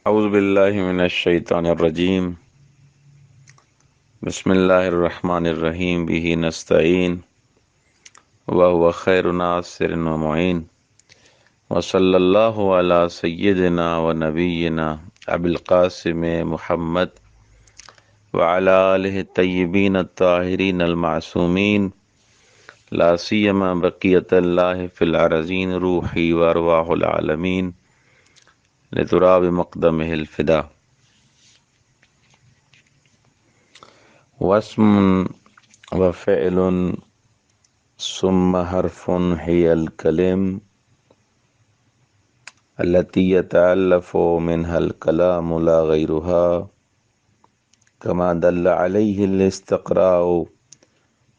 اعوذ باللہ من الشیطان الرجیم بسم اللہ الرحمن الرحیم بہ نستعین وهو خیر ناصر و معین وصلی اللہ علی سیدنا و نبینا ابی القاسم محمد وعلی آلہ الطیبین الطاہرین المعصومین لا سیما بقیت اللہ فی الارضین روحی و ارواح العالمین لتراب مقدمہ الفدا واسم وفعل ثم حرف هي الكلم التي يتألف منها الكلام لا غيرها كما دل عليه الاستقراء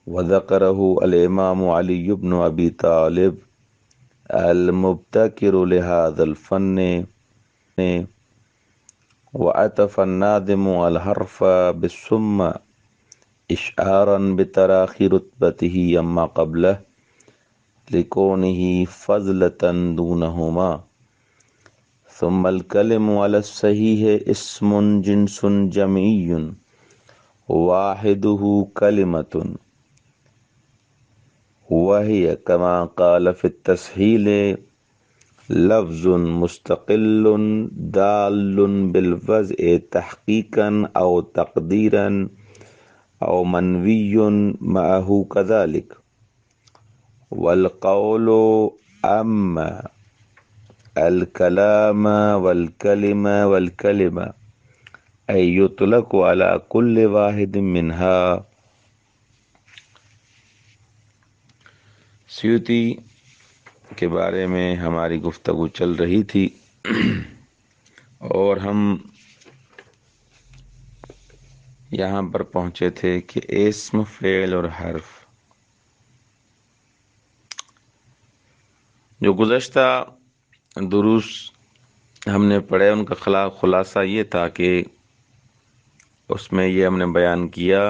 وذكره الإمام علي بن أبي طالب المبتكر لهذا الفن وعطف الناظم الحرف بالثم إشعارا بتراخي رتبته عما قبله لكونه فضلة دونهما. ثم الكلم على الصحيح اسم جنس جمعي واحده كلمة وهي كما قال في التسهيل لفظ مستقل دال بالوضع تحقيقا أو تقديرا أو منوي معه كذلك. والقول أما الكلام والكلمة والكلمة أي يطلق على كل واحد منها. سیوطی کے بارے میں ہماری گفتگو چل رہی تھی اور ہم یہاں پر پہنچے تھے کہ اسم، فعل اور حرف جو گزشتہ دروس ہم نے پڑھے ان کا خلاصہ یہ تھا کہ اس میں یہ ہم نے بیان کیا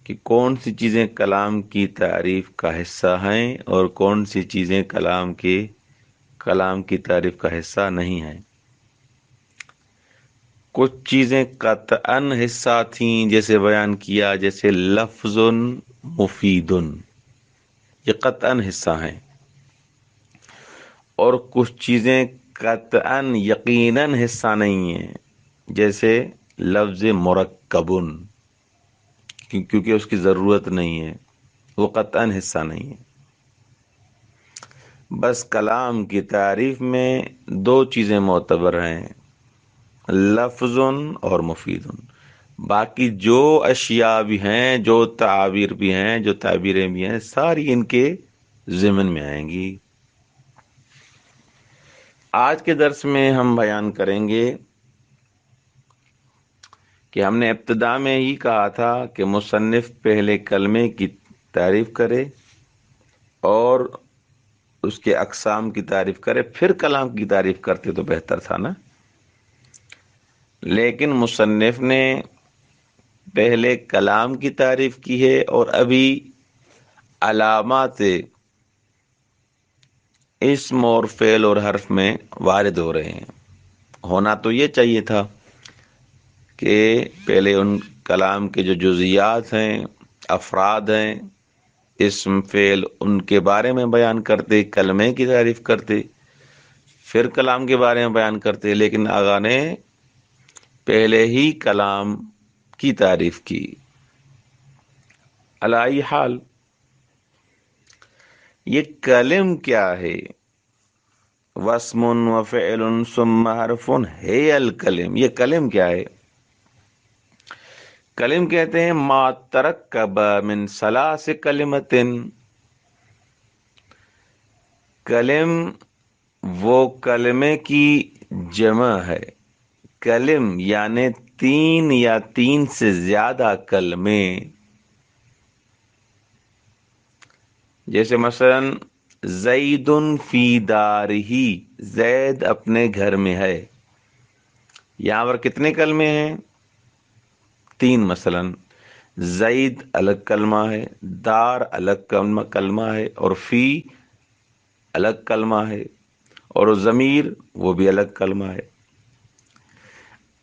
کہ کون سی چیزیں کلام کی تعریف کا حصہ ہیں اور کون سی چیزیں کلام کی تعریف کا حصہ نہیں ہیں. کچھ چیزیں قطعاً حصہ تھیں، جیسے بیان کیا، جیسے لفظ مفید، یہ قطعاً حصہ ہیں. اور کچھ چیزیں قطعاً یقیناً حصہ نہیں ہیں، جیسے لفظ مرکب، کیونکہ اس کی ضرورت نہیں ہے، وہ قطعاً حصہ نہیں ہے. بس کلام کی تعریف میں دو چیزیں معتبر ہیں، لفظ اور مفید. باقی جو اشیاء بھی ہیں، جو تعابیر بھی ہیں، جو تعبیریں بھی ہیں، ساری ان کے ضمن میں آئیں گی. آج کے درس میں ہم بیان کریں گے کہ ہم نے ابتدا میں ہی کہا تھا کہ مصنف پہلے کلمے کی تعریف کرے اور اس کے اقسام کی تعریف کرے، پھر کلام کی تعریف کرتے تو بہتر تھا نا. لیکن مصنف نے پہلے کلام کی تعریف کی ہے اور ابھی علامات اسم اور فعل اور حرف میں وارد ہو رہے ہیں. ہونا تو یہ چاہیے تھا کہ پہلے ان کلام کے جو جزیات ہیں، افراد ہیں، اسم، فعل، ان کے بارے میں بیان کرتے، کلمے کی تعریف کرتے، پھر کلام کے بارے میں بیان کرتے. لیکن آقا نے پہلے ہی کلام کی تعریف کی. علی ای حال یہ کلم کیا ہے؟ واسم وفعل ثم حرف ہے الکلم. یہ کلم کیا ہے؟ کلم کہتے ہیں ما ترکب من ثلاث کلمت. کلم وہ کلمے کی جمع ہے. کلم یعنی تین یا تین سے زیادہ کلمے. جیسے مثلا زید فی دارہ، زید اپنے گھر میں ہے. یہاں پر کتنے کلمے ہیں؟ تین. مثلا زید الگ کلمہ ہے، دار الگ کلمہ ہے، اور فی الگ کلمہ ہے. اور ضمیر وہ بھی الگ کلمہ ہے۔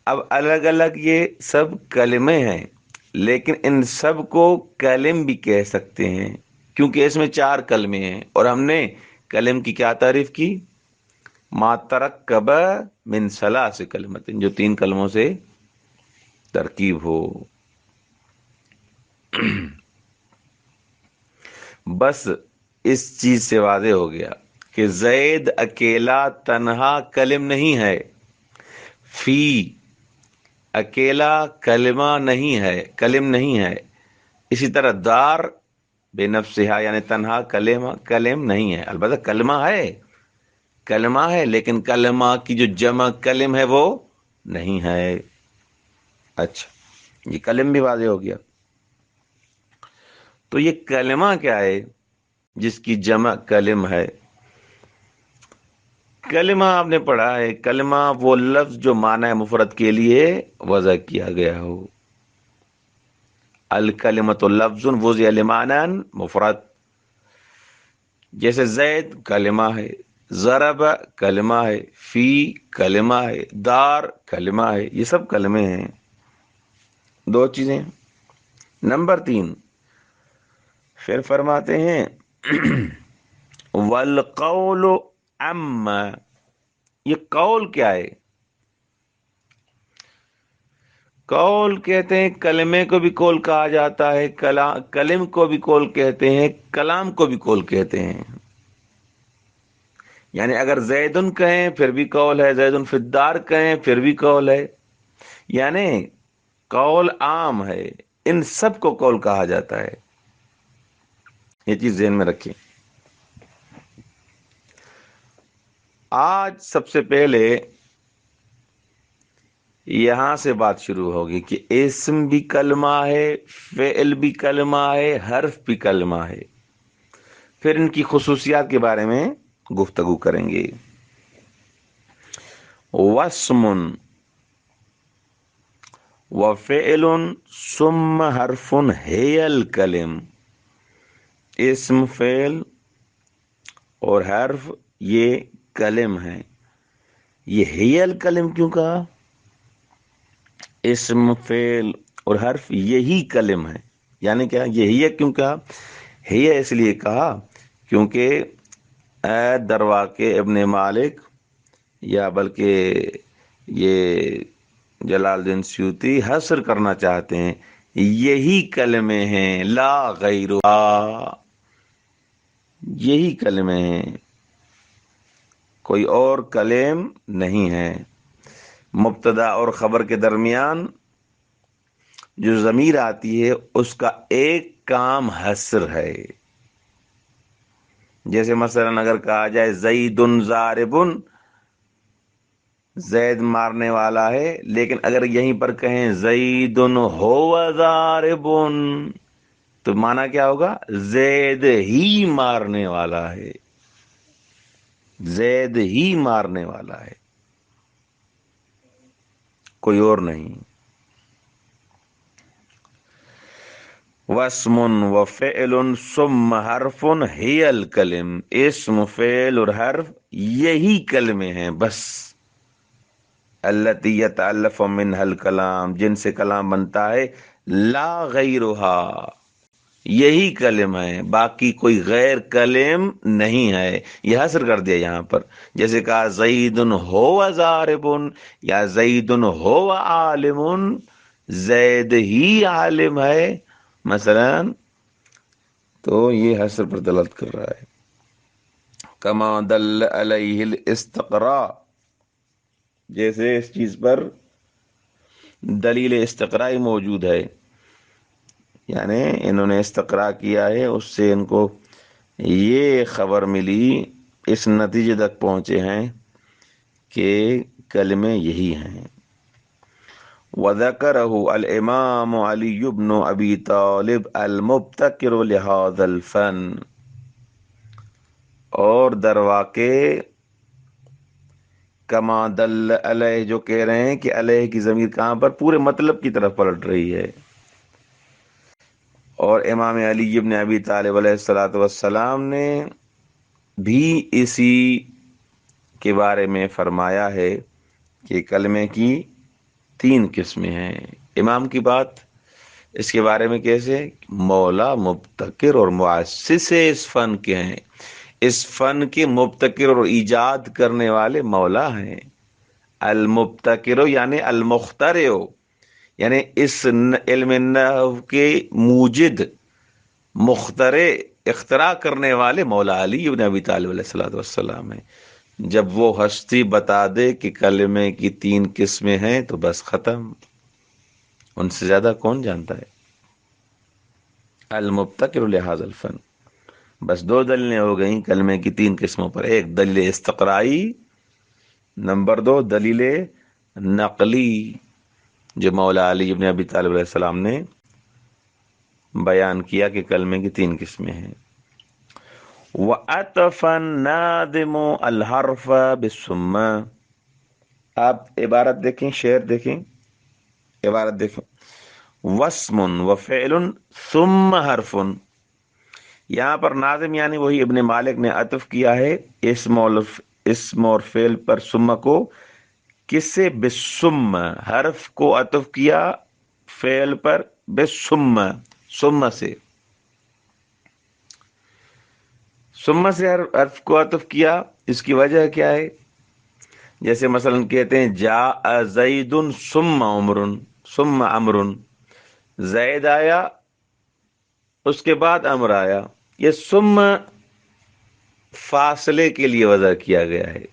اب الگ الگ یہ سب کلمے ہیں، لیکن ان سب کو کلم بھی کہہ سکتے ہیں، کیونکہ اس میں 4 کلمے ہیں، اور ہم نے کلم کی کیا تعریف کی؟ ما ترکب من ثلاث کلمت، جو 3 کلموں سے ترکیب ہو۔ بس اس چیز سے واضح ہو گیا کہ زید اکیلا تنہا کلم نہیں ہے، فی اکیلا کلمہ نہیں ہے، کلم نہیں ہے، اسی طرح دار بے نفسہا یعنی تنہا کلم نہیں ہے، البتہ کلمہ ہے لیکن کلمہ کی جو جمع کلم ہے وہ نہیں ہے۔ اچھا، یہ کلم بھی واضح ہو گیا۔ تو یہ کلمہ کیا ہے جس کی جمع کلم ہے؟ کلمہ آپ نے پڑھا ہے، کلمہ وہ لفظ جو معنی مفرد کے لیے وضع کیا گیا ہو۔ الکلمۃ لفظ وضع لمعنی مفرد، جیسے زید کلمہ ہے، ضرب کلمہ ہے، فی کلمہ ہے، دار کلمہ ہے، یہ سب کلمے ہیں۔ 2 چیزیں۔ نمبر 3 پھر فرماتے ہیں والقول اما، یہ قول کیا ہے؟ قول کہتے ہیں کلمے کو بھی قول کہا جاتا ہے، کلم کو بھی قول کہتے ہیں، کلام کو بھی قول کہتے ہیں۔ یعنی اگر زیدن کہیں پھر بھی قول ہے، زیدن فی الدار کہیں پھر بھی قول ہے، یعنی قول عام ہے، ان سب کو قول کہا جاتا ہے۔ یہ چیز ذہن میں رکھیں۔ آج سب سے پہلے یہاں سے بات شروع ہوگی کہ اسم بھی کلمہ ہے، فعل بھی کلمہ ہے، حرف بھی کلمہ ہے، پھر ان کی خصوصیات کے بارے میں گفتگو کریں گے۔ واسم وفعل ثم حرف ہے الکلم، اسم، فعل اور حرف یہ کلم ہے۔ یہ ہے الکلم کیوں کہا؟ اسم، فعل اور حرف یہی کلم ہے، یعنی کیا یہی کیوں کہا؟ ہے اس لیے کہا کیونکہ درواقع ابن مالک یا بلکہ یہ جلال الدین سیوطی حصر کرنا چاہتے ہیں، یہی کلمے ہیں، لا غیر، یہی کلمے ہیں، کوئی اور کلم نہیں ہے۔ مبتدا اور خبر کے درمیان جو ضمیر آتی ہے اس کا ایک کام حصر ہے۔ جیسے مثلا اگر کہا جائے زید ضارب، زید مارنے والا ہے، لیکن اگر یہیں پر کہیں زید ہو ضارب تو معنی کیا ہوگا؟ زید ہی مارنے والا ہے، زید ہی مارنے والا ہے، کوئی اور نہیں۔ واسم وفعل ثم حرف ہی الکلم، اسم، فعل اور حرف یہی کلمے ہیں بس۔ التی یتألف منها الکلام، جن سے کلام بنتا ہے، لا غیرہا، یہی کلم ہے، باقی کوئی غیر کلم نہیں ہے۔ یہ حصر کر دیا یہاں پر، جیسے کہا زید ہو ضارب یا زید ہو عالم، زید ہی عالم ہے مثلا، تو یہ حصر پر دلالت کر رہا ہے۔ کما دل علیہ الاستقراء، جیسے اس چیز پر دلیل استقراء موجود ہے، یعنی انہوں نے استقراء کیا ہے، اس سے ان کو یہ خبر ملی، اس نتیجے تک پہنچے ہیں کہ کلمے یہی ہیں۔ وَذَكَرَهُ الْإِمَامُ عَلِيُّ بْنُ أَبِي طَالِبٍ الْمُبْتَكِرُ لِهَذَا الْفَنِّ، اور درواقع کما دل علیہ جو کہہ رہے ہیں کہ علیہ کی ضمیر کہاں پر؟ پورے مطلب کی طرف پلٹ رہی ہے، اور امام علی ابن ابی طالب علیہ الصلوۃ والسلام نے بھی اسی کے بارے میں فرمایا ہے کہ کلمے کی 3 قسمیں ہیں. امام کی بات اس کے بارے میں کیسے؟ مولا، مبتکر اور مؤسس اس فن کے ہیں. اس فن کے مبتکر اور ایجاد کرنے والے مولا ہیں. المبتکر یعنی المخترع، یعنی اس علم نحو کے موجد، مخترع، اختراع کرنے والے مولا علی ابن ابی طالب علیہ الصلوۃ والسلام ہیں. جب وہ ہستی بتا دے کہ کلمے کی 3 قسمیں ہیں تو بس ختم. ان سے زیادہ کون جانتا ہے؟ المبتکر لہذا الفن. بس 2 دلیلیں ہو گئیں کلمے کی 3 قسموں پر. ایک دلیل استقرائی، نمبر 2 دلیل نقلی جو مولا علی ابن ابی طالب علیہ السلام نے بیان کیا کہ کلمے کی 3 قسمیں ہیں. وَأَطَفَ النَّاظِمُ الْحَرْفَ بِالثُّمَّ. آپ عبارت دیکھیں، شعر دیکھیں، عبارت دیکھیں. وَاسْمٌ وَفِعْلٌ ثُمَّ حَرْفٌ. یہاں پر ناظم یعنی وہی ابن مالک نے عطف کیا ہے اسم اور فعل پر ثم کو. کس سے؟ بالثم، حرف کو عطف کیا فعل پر بالثم، ثم سے. ثم سے حرف کو عطف کیا. اس کی وجہ کیا ہے؟ جیسے مثلا کہتے ہیں جاء زید ثم عمر، ثم عمر، زید آیا اس کے بعد امر آیا. یہ ثم فاصلے کے لیے وضع کیا گیا ہے.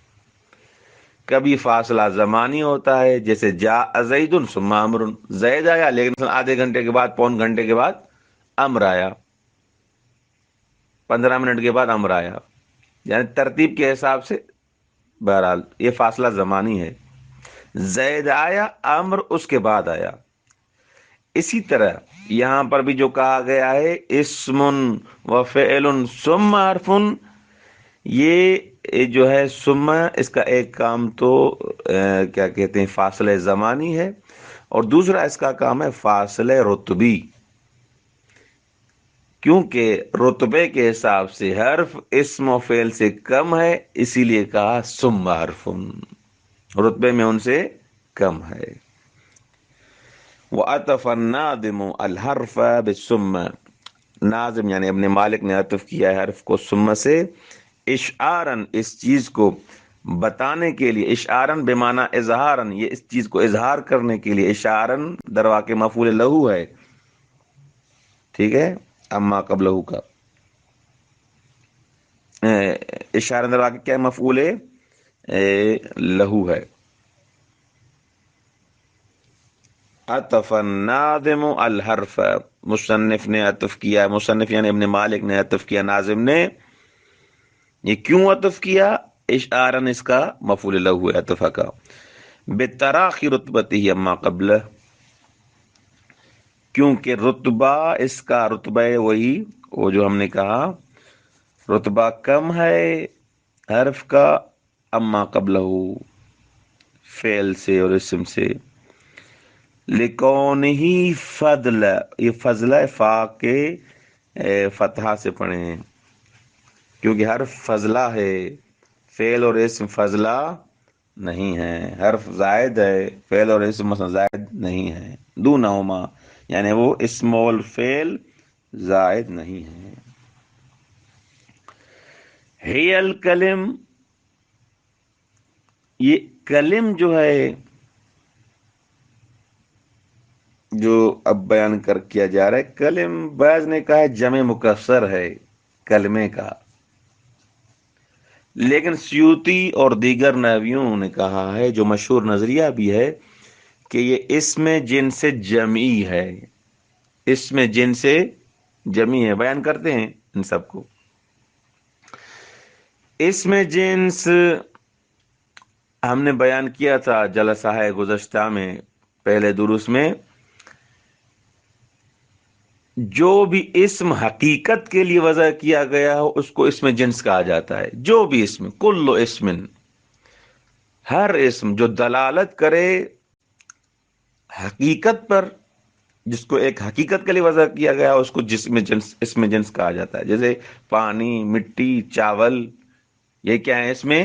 کبھی فاصلہ زمانی ہوتا ہے، جیسے جاء زید ثم امر، زید آیا لیکن آدھے گھنٹے کے بعد، پون گھنٹے کے بعد امر آیا، 15 منٹ کے بعد امر آیا. یعنی ترتیب کے حساب سے. بہرحال یہ فاصلہ زمانی ہے. زید آیا، امر اس کے بعد آیا. اسی طرح یہاں پر بھی جو کہا گیا ہے اسم و فعل ثم حرف، یہ جو ہے ثم، اس کا ایک کام تو کیا کہتے ہیں فاصلہ زمانی ہے، اور دوسرا اس کا کام ہے فاصلہ رتبی. کیونکہ رتبے کے حساب سے حرف اسم و فعل سے کم ہے، اسی لیے کہا ثم حرف، رتبے میں ان سے کم ہے. وَأَطَفَ النَّاظِمُ الْحَرْفَ بِالثُّمَّ. ناظم یعنی ابن مالک نے عطف کیا ہے حرف کو ثم سے، اشعارن، اس چیز کو بتانے کے لیے. اشعارن بمعنی اظہارن، یہ اس چیز کو اظہار کرنے کے لیے. اشعارن در واقع مفعول لہو ہے، ٹھیک ہے، اما قبلہ کا. اشعارن در واقع کیا مفعول لہو ہے. عطف الناظم الحرف، مصنف نے عطف کیا، مصنف یعنی ابن مالک نے عطف کیا ناظم نے. یہ کیوں عطف کیا؟ اشعارن اس کا مفعول لہو ہے عطف کا. بتراخی رتبتہ اما قبلہ، کیونکہ رتبہ اس کا، رتبہ وہی وہ جو ہم نے کہا رتبہ کم ہے حرف کا اما قبلہ، فعل سے اور اسم سے. لکونہ فضل، یہ فضل فا کے فتحہ سے پڑھے ہیں کیونکہ حرف فضلہ ہے، فعل اور اسم فضلہ نہیں ہے. حرف زائد ہے، فعل اور اسم مثلا زائد نہیں ہے. دونہما یعنی وہ اسم اور فعل زائد نہیں ہے. ہی الکلم، یہ کلم جو ہے جو اب بیان کیا جا رہا ہے، کلم بعض نے کہا ہے جمع مکسر ہے کلمے کا، لیکن سیوطی اور دیگر نحویوں نے کہا ہے جو مشہور نظریہ بھی ہے کہ یہ اسم جنس جمعی ہے. اسم جنس جمعی ہے، بیان کرتے ہیں ان سب کو. اسم جنس ہم نے بیان کیا تھا جلسہ ہے گزشتہ میں، پہلے دروس میں. جو بھی اسم حقیقت کے لیے وضع کیا گیا ہو اس کو اسم جنس کہا جاتا ہے. جو بھی اسم، کل اسم، ہر اسم جو دلالت کرے حقیقت پر، جس کو ایک حقیقت کے لیے وضع کیا گیا اس کو اسم جنس کہا جاتا ہے. جیسے پانی، مٹی، چاول، یہ کیا ہے؟ اس میں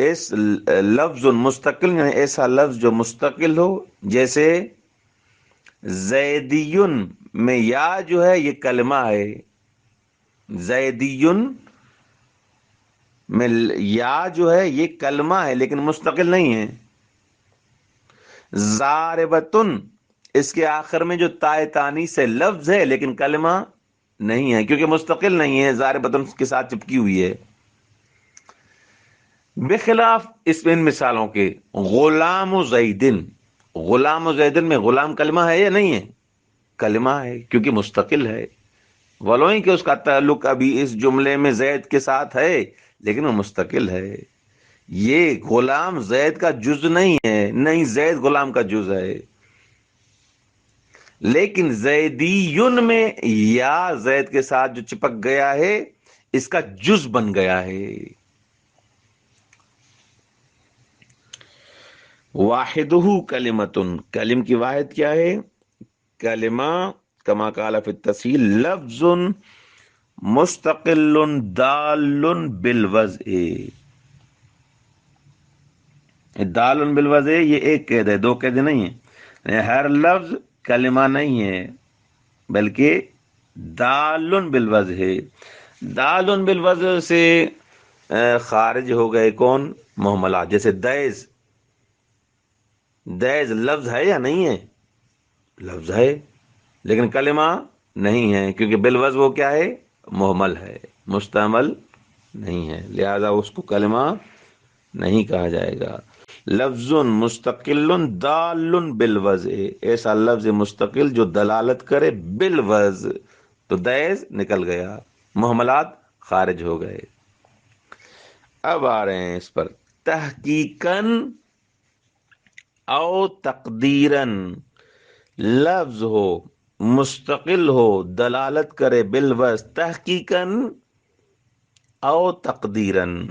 اس لفظ مستقل یعنی ایسا لفظ جو مستقل ہو، جیسے زیدیون میں یا جو ہے یہ کلمہ ہے، زیدیون میں یا جو ہے یہ کلمہ ہے لیکن مستقل نہیں ہے. ضاربتن اس کے آخر میں جو تائے تانی سے لفظ ہے لیکن کلمہ نہیں ہے کیونکہ مستقل نہیں ہے، ضاربتن کے ساتھ چپکی ہوئی ہے. بخلاف اس میں ان مثالوں کے غلام و زیدن، غلام و زیدن میں غلام کلمہ ہے یا نہیں ہے؟ کلمہ ہے کیونکہ مستقل ہے، ولو ہی کہ اس کا تعلق ابھی اس جملے میں زید کے ساتھ ہے لیکن وہ مستقل ہے. یہ غلام زید کا جز نہیں ہے، نہیں زید غلام کا جز ہے. لیکن زیدیون میں یا زید کے ساتھ جو چپک گیا ہے اس کا جز بن گیا ہے. واحدہ کلمتن، کلم کی واحد کیا ہے؟ کلمہ کما قال فی التسہیل لفظ مستقل دال بالوضع. دال بالوضع یہ ایک قید ہے، دو قید نہیں ہے. ہر لفظ کلمہ نہیں ہے بلکہ دال بالوضع ہے. دال بالوضع سے خارج ہو گئے کون؟ محملات. جیسے دیز، دیز لفظ ہے یا نہیں ہے؟ لفظ ہے لیکن کلمہ نہیں ہے کیونکہ بالوضع وہ کیا ہے؟ محمل ہے، مستعمل نہیں ہے، لہذا اس کو کلمہ نہیں کہا جائے گا. لفظ مستقل دال بالوضع، ایسا لفظ مستقل جو دلالت کرے بالوضع. تو دیز نکل گیا، محملات خارج ہو گئے. اب آ رہے ہیں اس پر تحقیقاً او تقدیراً. لفظ ہو، مستقل ہو، دلالت کرے بالوضع تحقیقاً او تقدیراً.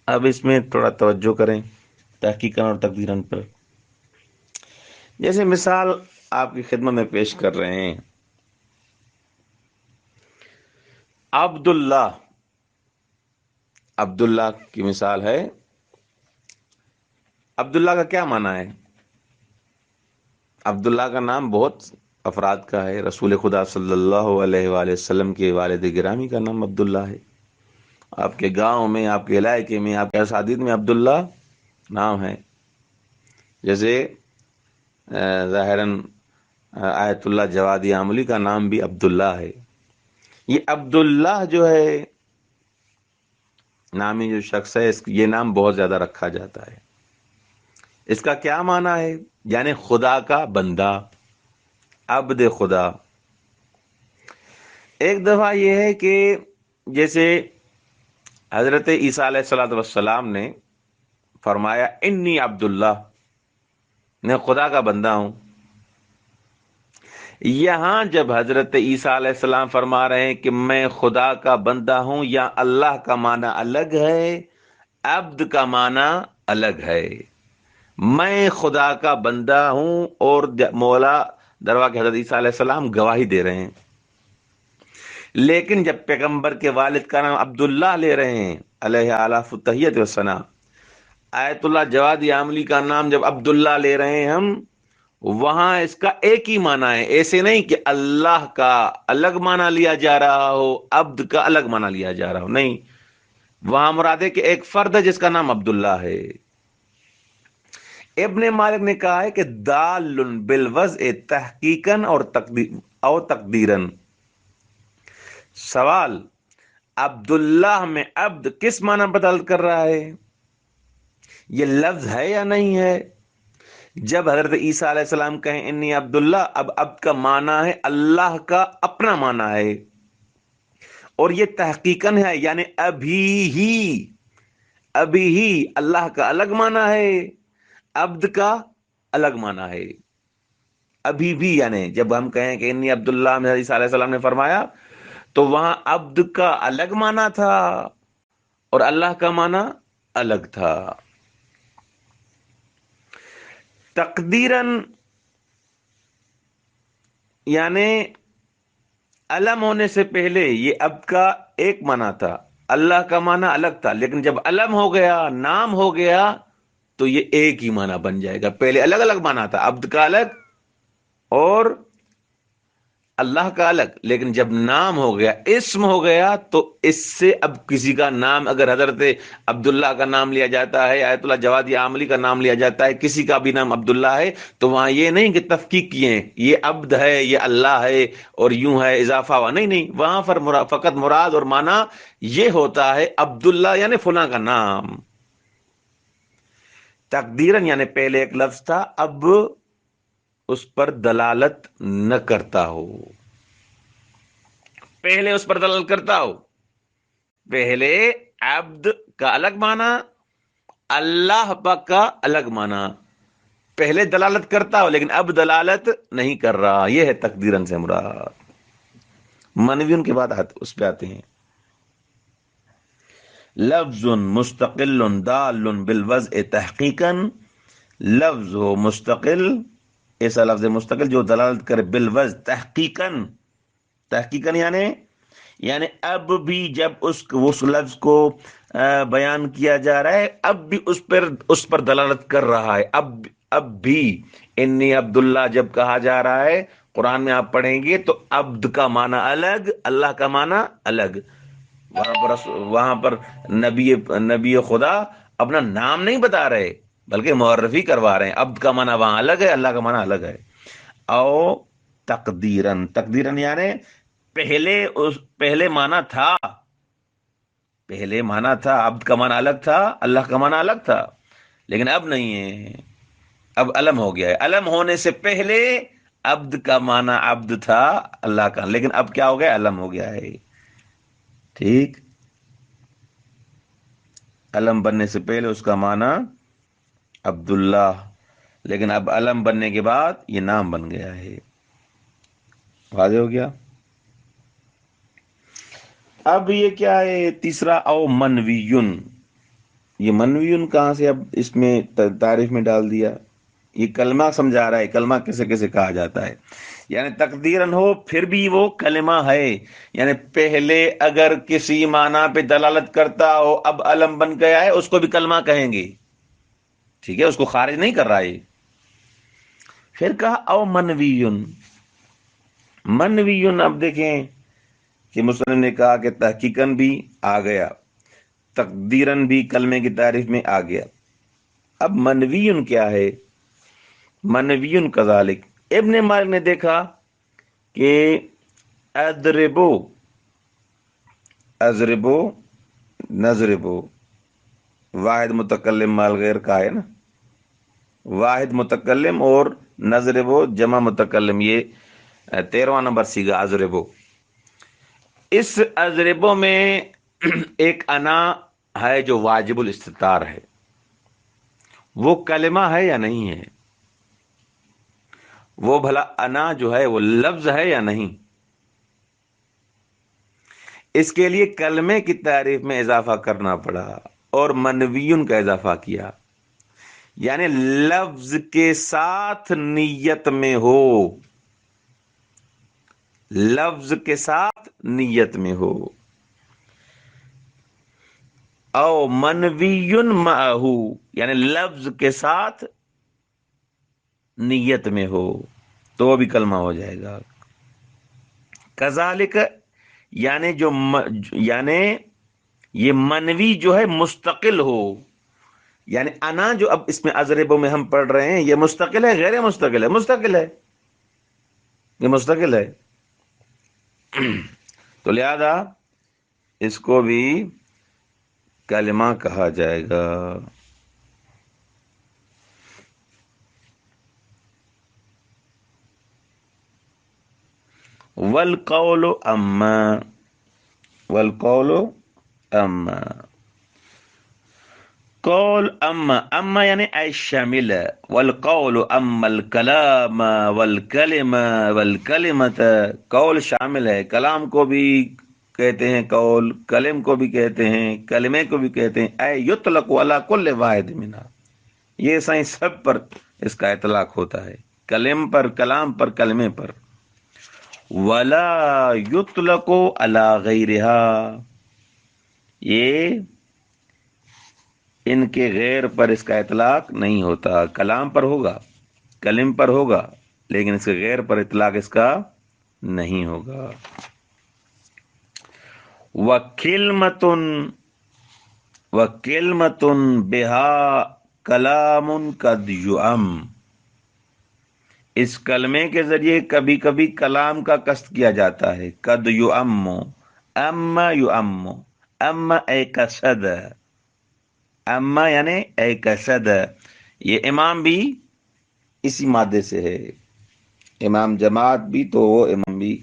اب اس میں تھوڑا توجہ کریں تحقیقاً اور تقدیراً پر. جیسے مثال آپ کی خدمت میں پیش کر رہے ہیں، عبداللہ. عبداللہ کی مثال ہے. عبداللہ کا کیا معنی ہے؟ عبداللہ کا نام بہت افراد کا ہے. رسول خدا صلی اللہ علیہ وآلہ وسلم کے والد گرامی کا نام عبداللہ ہے. آپ کے گاؤں میں، آپ کے علاقے میں، آپ کے اساتید میں عبداللہ نام ہے. جیسے ظاہراً آیت اللہ جوادی عاملی کا نام بھی عبداللہ ہے. یہ عبداللہ جو ہے نامی جو شخص ہے، یہ نام بہت زیادہ رکھا جاتا ہے. اس کا کیا معنی ہے؟ یعنی خدا کا بندہ، عبد خدا. ایک دفعہ یہ ہے کہ جیسے حضرت عیسیٰ علیہ الصلوۃ والسلام نے فرمایا انی عبداللہ، میں خدا کا بندہ ہوں. یہاں جب حضرت عیسیٰ علیہ السلام فرما رہے ہیں کہ میں خدا کا بندہ ہوں، یا اللہ کا معنی الگ ہے، عبد کا معنی الگ ہے. میں خدا کا بندہ ہوں اور مولا دروا کے حضرت عیسیٰ علیہ السلام گواہی دے رہے ہیں. لیکن جب پیغمبر کے والد کا نام عبداللہ لے رہے ہیں علیہ آلاف التحیت والثناء، آیت اللہ جوادی عاملی کا نام جب عبداللہ لے رہے ہیں ہم، وہاں اس کا ایک ہی معنی ہے. ایسے نہیں کہ اللہ کا الگ معنی لیا جا رہا ہو، عبد کا الگ معنی لیا جا رہا ہو، نہیں. وہاں مراد ہے کہ ایک فرد ہے جس کا نام عبداللہ ہے. ابن مالک نے کہا ہے کہ دال بالوضع تحقیقاً اور تقدیراً. سوال، عبداللہ میں عبد کس معنی بدل کر رہا ہے؟ یہ لفظ ہے یا نہیں ہے؟ جب حضرت عیسیٰ علیہ السلام کہیں انی عبداللہ، اب عبد کا معنی ہے اللہ کا اپنا معنی ہے، اور یہ تحقیقاً ہے یعنی ابھی ہی اللہ کا الگ معنی ہے، عبد کا الگ معنی ہے. ابھی بھی یعنی جب ہم کہیں کہ انی عبداللہ میں عیسیٰ علیہ السلام نے فرمایا تو وہاں عبد کا الگ معنی تھا اور اللہ کا معنی الگ تھا. تقدیراً یعنی علم ہونے سے پہلے یہ عبد کا ایک معنی تھا، اللہ کا معنی الگ تھا، لیکن جب علم ہو گیا، نام ہو گیا، تو یہ ایک ہی معنی بن جائے گا۔ پہلے الگ الگ معنی تھا، عبد کا الگ اور اللہ کا الگ، لیکن جب نام ہو گیا، اسم ہو گیا، تو اس سے اب کسی کا نام اگر حضرت عبداللہ کا نام لیا جاتا ہے، آیت اللہ جوادی عاملی کا نام لیا جاتا ہے، کسی کا بھی نام عبداللہ ہے، تو وہاں یہ نہیں کہ تفکیک کیے ہیں یہ عبد ہے یہ اللہ ہے اور یوں ہے اضافہ ہوا، نہیں نہیں، وہاں پر فقط مراد اور معنی یہ ہوتا ہے عبداللہ یعنی فلاں کا نام۔ تقدیرن یعنی پہلے ایک لفظ تھا، اب اس پر دلالت نہ کرتا ہو، پہلے اس پر دلالت کرتا ہو۔ پہلے عبد کا الگ معنی، اللہ پاک کا الگ معنی، پہلے دلالت کرتا ہو لیکن اب دلالت نہیں کر رہا، یہ ہے تقدیرن سے مراد۔ منویون کے بعد اس پہ آتے ہیں، لفظ مستقل دال بالوضع تحقیقا، لفظ ہو مستقل، ایسا لفظ مستقل جو دلالت کرے بالوضع تحقیقا، تحقیقا یعنی اب بھی جب اس لفظ کو بیان کیا جا رہا ہے، اب بھی اس پر دلالت کر رہا ہے، اب بھی انی عبداللہ جب کہا جا رہا ہے قرآن میں آپ پڑھیں گے تو عبد کا معنی الگ، اللہ کا معنی الگ۔ وہاں پر نبی خدا اپنا نام نہیں بتا رہے بلکہ معرفی کروا رہے ہیں، عبد کا معنی وہاں الگ ہے، اللہ کا معنی الگ ہے۔ او تقدیرن یعنی پہلے معنی تھا، پہلے معنی تھا، عبد کا معنی الگ تھا، اللہ کا معنی الگ تھا، لیکن اب نہیں ہے، اب علم ہو گیا ہے۔ علم ہونے سے پہلے عبد کا معنی عبد تھا اللہ کا، لیکن اب کیا ہو گیا، علم ہو گیا ہے۔ ٹھیک، علم بننے سے پہلے اس کا معنی عبداللہ، لیکن اب علم بننے کے بعد یہ نام بن گیا ہے۔ واضح ہو گیا؟ اب یہ کیا ہے تیسرا، او منویون، یہ منویون کہاں سے اب اس میں تعریف میں ڈال دیا؟ یہ کلمہ سمجھا رہا ہے، کلمہ کیسے کیسے کہا جاتا ہے، یعنی تقدیرن ہو پھر بھی وہ کلمہ ہے، یعنی پہلے اگر کسی معنی پہ دلالت کرتا ہو اب علم بن گیا ہے، اس کو بھی کلمہ کہیں گے، ٹھیک ہے، اس کو خارج نہیں کر رہا ہے۔ پھر کہا او منویون، منویون اب دیکھیں کہ مصنف نے کہا کہ تحقیقاً بھی آ گیا، تقدیرن بھی کلمے کی تعریف میں آ گیا۔ اب منویون کیا ہے؟ منویون کذالک، ابن مالک نے دیکھا کہ اضربو نضربو واحد متکلم مال غیر کا ہے نا، واحد متکلم اور نضربو جمع متکلم، یہ 13واں نمبر سیگا اضربو۔ اس اضربو میں ایک انا ہے جو واجب الاستتار ہے، وہ کلمہ ہے یا نہیں ہے؟ وہ بھلا انا جو ہے وہ لفظ ہے یا نہیں؟ اس کے لیے کلمے کی تعریف میں اضافہ کرنا پڑا اور منویون کا اضافہ کیا، یعنی لفظ کے ساتھ نیت میں ہو، لفظ کے ساتھ نیت میں ہو، او منویون معہو یعنی لفظ کے ساتھ نیت میں ہو تو وہ بھی کلمہ ہو جائے گا۔ کذالک یعنی یعنی یہ منوی جو ہے مستقل ہو، یعنی انا جو اب اس میں اضربوں میں ہم پڑھ رہے ہیں یہ مستقل ہے غیر مستقل ہے؟ مستقل ہے، یہ مستقل ہے، تو لہذا اس کو بھی کلمہ کہا جائے گا۔ والقول اما، والقول اما، قول اما یعنی اے شامل، والقول اما الکلام والکلمہ والکلمۃ، قول شامل ہے، کلام کو بھی کہتے ہیں قول، کلم کو بھی کہتے ہیں، کلمے کو بھی کہتے ہیں، اے یطلق علی کل واحد منہا، یہ سائیں سب پر اس کا اطلاق ہوتا ہے، کلم پر، کلام پر، کلمے پر۔ ولا یطلق علی غیرہا، یہ ان کے غیر پر اس کا اطلاق نہیں ہوتا. کلام پر ہوگا، کلم پر ہوگا، لیکن اس کے غیر پر اطلاق اس کا نہیں ہوگا. وَكِلْمَةٌ بِهَا كَلَامٌ قَدْ يُعَمُّ، اس کلمے کے ذریعے کبھی کبھی کلام کا قصد کیا جاتا ہے. قد یعم، اما یعم، اما اے قصد، اما یعنی اے قصد. یہ امام بھی اسی مادے سے ہے، امام جماعت بھی تو وہ امام بھی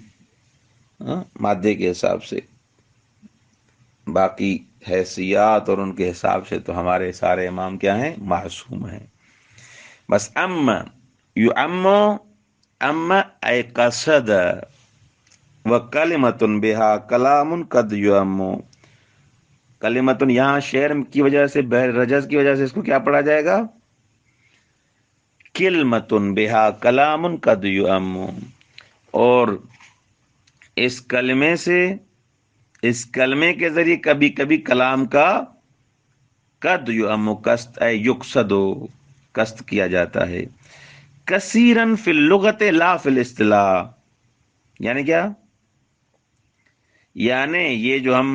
مادے کے حساب سے. باقی حیثیات اور ان کے حساب سے تو ہمارے سارے امام کیا ہیں؟ معصوم ہیں. بس اما یعم، اما اے قصد، وَكَلِمَةٌ بِهَا كَلَامٌ قَدْ يُعَمُّ. کلمتن یہاں شعر کی وجہ سے، رجز کی وجہ سے اس کو کیا پڑھا جائے گا؟ کلمتن بہا کلام قد یعم. اور اس کلمے سے، اس کلمے کے ذریعے کبھی کبھی کلام کا قد یعم قصد اے یقصد، قصد کیا جاتا ہے. کثیرن فی اللغت لا فی الاصطلاح، یعنی کیا؟ یعنی یہ جو ہم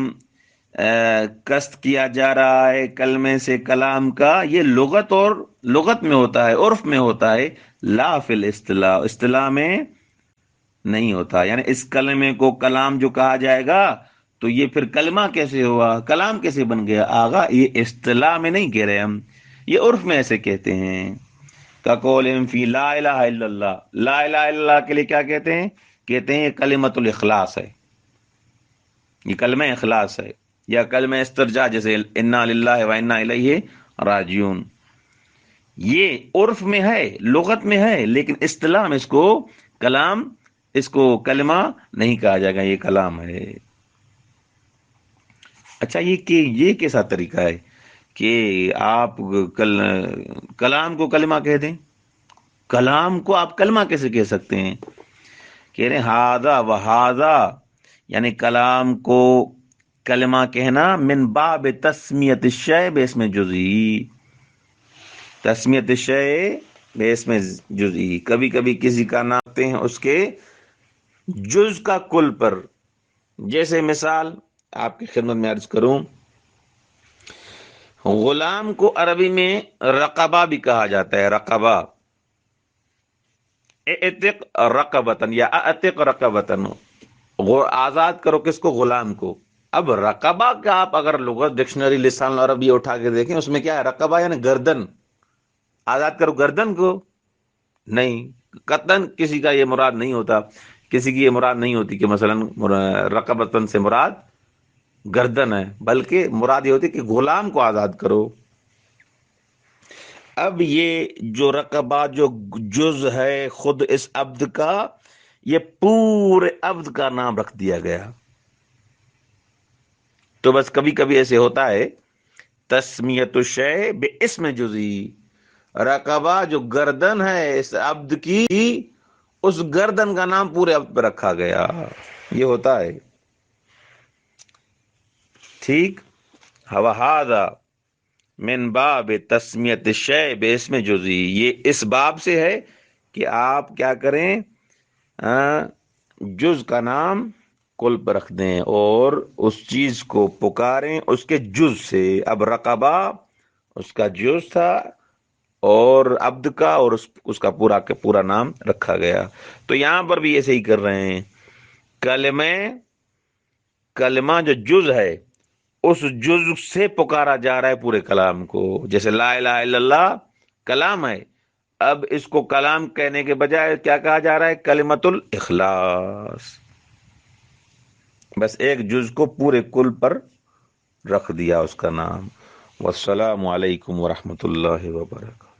قصد کیا جا رہا ہے کلمے سے کلام کا، یہ لغت اور لغت میں ہوتا ہے، عرف میں ہوتا ہے، لا فی الاصطلاح، اصطلاح میں نہیں ہوتا. یعنی اس کلمے کو کلام جو کہا جائے گا تو یہ پھر کلمہ کیسے ہوا، کلام کیسے بن گیا؟ آغا یہ اصطلاح میں نہیں کہہ رہے ہم، یہ عرف میں ایسے کہتے ہیں. کقولہم فی لا الہ الا اللہ، لا الہ الا اللہ کے لیے کیا کہتے ہیں؟ کہتے ہیں یہ کلمۃ الاخلاص ہے، یہ کلمہ اخلاص ہے، یا کلمہ استرجاع، جیسے انا للہ و انا الیہ راجعون. یہ عرف میں ہے، لغت میں ہے، لیکن اصطلاح میں اس کو کلام، اس کو کلمہ نہیں کہا جائے گا، یہ کلام ہے. اچھا یہ کیسا طریقہ ہے کہ آپ کلام کو کلمہ کہہ دیں؟ کلام کو آپ کلمہ کیسے کہہ سکتے ہیں؟ کہہ رہے ہیں ہاذا و ہاذا، یعنی کلام کو کلمہ کہنا من باب تسمیت الشیء باسم جزئی، تسمیت الشیء باسم جزئی. کبھی کبھی کسی کا نام رکھتے ہیں اس کے جز کا کل پر. جیسے مثال آپ کی خدمت میں عرض کروں، غلام کو عربی میں رقبہ بھی کہا جاتا ہے، رقبہ. اعتق رقبتن یا اعتق رقبتن، آزاد کرو کس کو؟ غلام کو. اب رقبہ کا آپ اگر لغت ڈکشنری لسان العربی اٹھا کے دیکھیں، اس میں کیا ہے؟ رقبہ یعنی گردن، آزاد کرو گردن کو. نہیں، قطعاً کسی کا یہ مراد نہیں ہوتا، کسی کی یہ مراد نہیں ہوتی کہ مثلا رقبتن سے مراد گردن ہے، بلکہ مراد یہ ہوتی کہ غلام کو آزاد کرو. اب یہ جو رقبہ جو جز ہے خود اس عبد کا، یہ پورے عبد کا نام رکھ دیا گیا. تو بس کبھی کبھی ایسے ہوتا ہے تسمیت الشیء باسم جزئی، رقبہ جو گردن ہے اس عبد کی، اس گردن کا نام پورے عبد پہ رکھا گیا، یہ ہوتا ہے. ٹھیک. وہذا من باب تسمیت الشیء باسم جزئی، یہ اس باب سے ہے کہ آپ کیا کریں؟ جز کا نام کل پر رکھ دیں اور اس چیز کو پکاریں اس کے جز سے. اب رقبہ اس کا جز تھا اور عبد کا، اور اس کا پورا نام رکھا گیا. تو یہاں پر بھی ایسے ہی کر رہے ہیں. کلمہ جو جز ہے اس جز سے پکارا جا رہا ہے پورے کلام کو. جیسے لا الہ الا اللہ کلام ہے، اب اس کو کلام کہنے کے بجائے کیا کہا جا رہا ہے؟ کلمۃ الاخلاص. بس ایک جز کو پورے کل پر رکھ دیا اس کا نام. والسلام علیکم ورحمۃ اللہ وبرکاتہ.